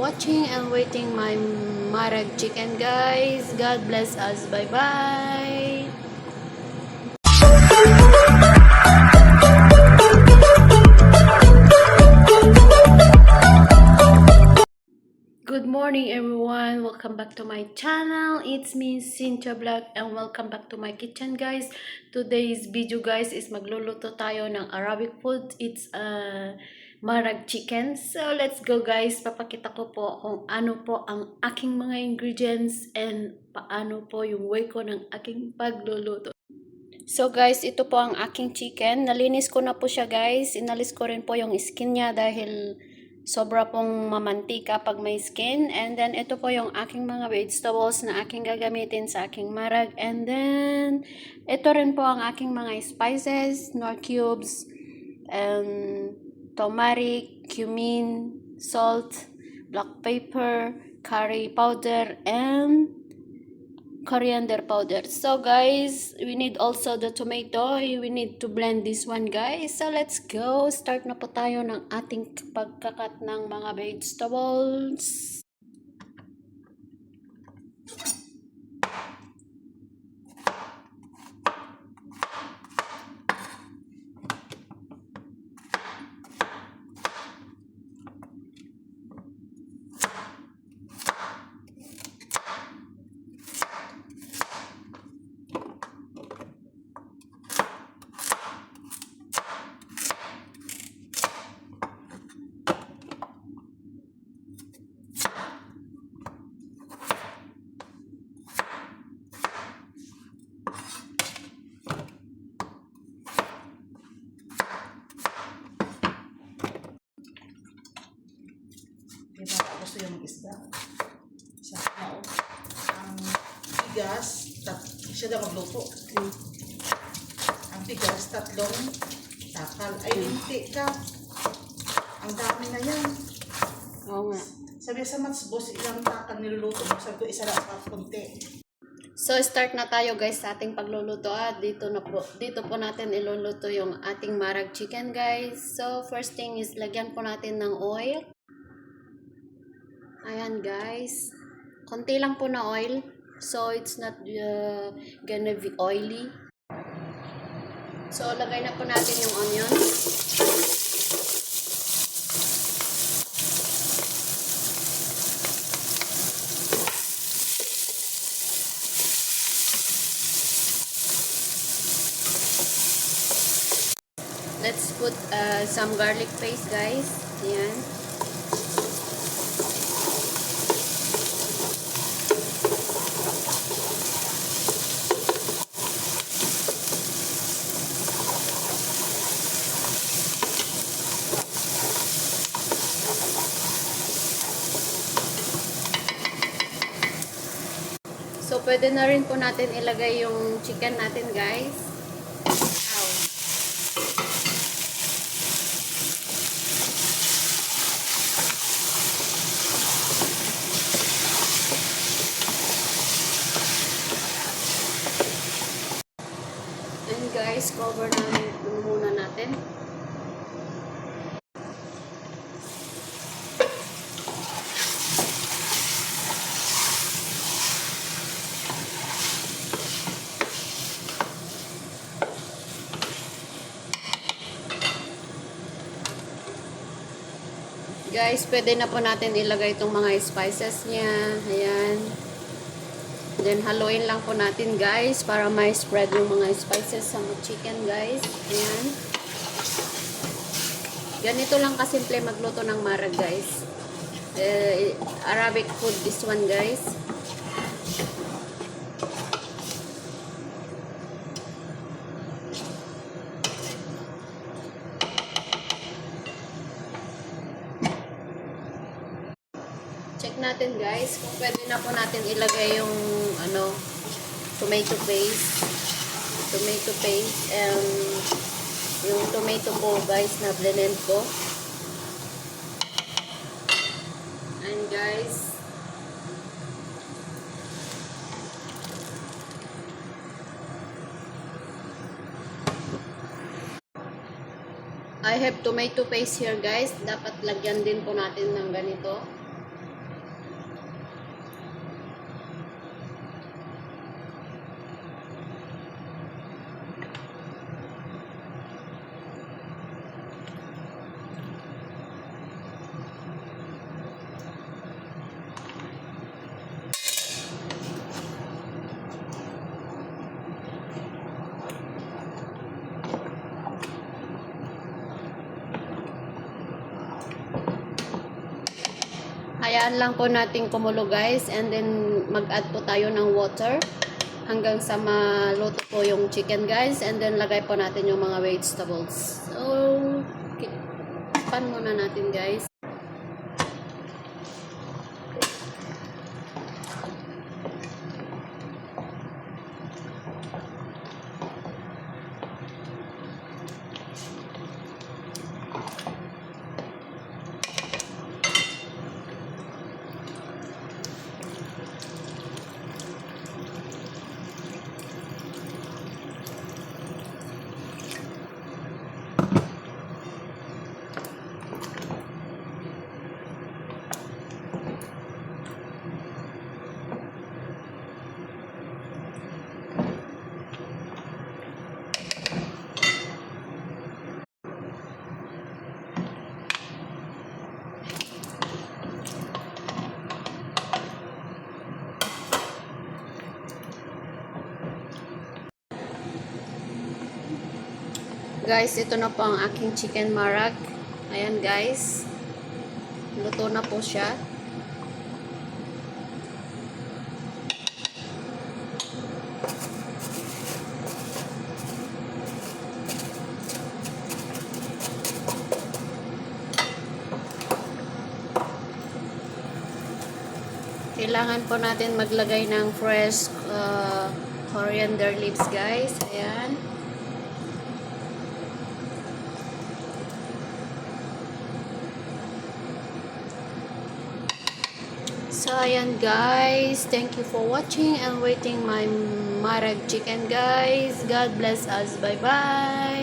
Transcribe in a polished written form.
Watching and waiting my marag chicken, guys. God bless us. Bye bye. Good morning, everyone. Welcome back to my channel. It's me, Cynthia Vlog, and welcome back to my kitchen, guys. Today's video, guys, is magluluto tayo ng Arabic food. It's marag chicken. So let's go, guys. Papakita ko po kung ano po ang aking mga ingredients and paano po yung way ko ng aking pagluluto. So guys, ito po ang aking chicken. Nalinis ko na po siya, guys. Inalis ko rin po yung skin niya dahil sobra pong mamantika pag may skin. And then, ito po yung aking mga vegetables na aking gagamitin sa aking marag. And then, ito rin po ang aking mga spices, nor cubes, turmeric, cumin, salt, black pepper, curry powder, and coriander powder. So guys, we need also the tomato. We need to blend this one, guys. So let's go. Start na po tayo ng ating pagkakat ng mga vegetables. Gusto yung isda. Ang bigas, siya daw magluto. Ang bigas, 3 takal. Ay, linti ka. Ang dami na yan. Oo nga. Sabi sa Mats Boss, ilang takal niluluto mo. Sabi ko, isa lang sa konti. So start na tayo, guys, sa ating pagluluto. Dito po natin iluluto yung ating marag chicken, guys. So first thing is lagyan po natin ng oil. Ayan, guys. Konti lang po na oil. So, it's not gonna be oily. So, lagay na po natin yung onion. Let's put some garlic paste, guys. Ayan. So, pwede na rin po natin ilagay yung chicken natin, guys. Ow. And guys, cover namin muna natin. Guys, pwede na po natin ilagay itong mga spices niya. Ayan. Then, haluin lang po natin, guys, para may spread yung mga spices sa chicken, guys. Ayan. Ganito lang kasimple magluto ng marag, guys. Arabic food, this one, guys. Check natin, guys, kung pwede na po natin ilagay yung tomato paste and yung tomato po, guys, na blend ko. And guys, I have tomato paste here, guys. Dapat lagyan din po natin ng ganito. Hayaan lang po natin kumulo guys, and then mag-add po tayo ng water hanggang sa maluto po yung chicken guys, and then lagay po natin yung mga vegetables. So, pan muna natin guys. Guys, ito na po ang aking chicken marag. Ayan guys. Luto na po siya. Kailangan po natin maglagay ng fresh coriander leaves guys. Ayan. So, ayan guys. Thank you for watching and waiting my marag chicken guys. God bless us. Bye-bye.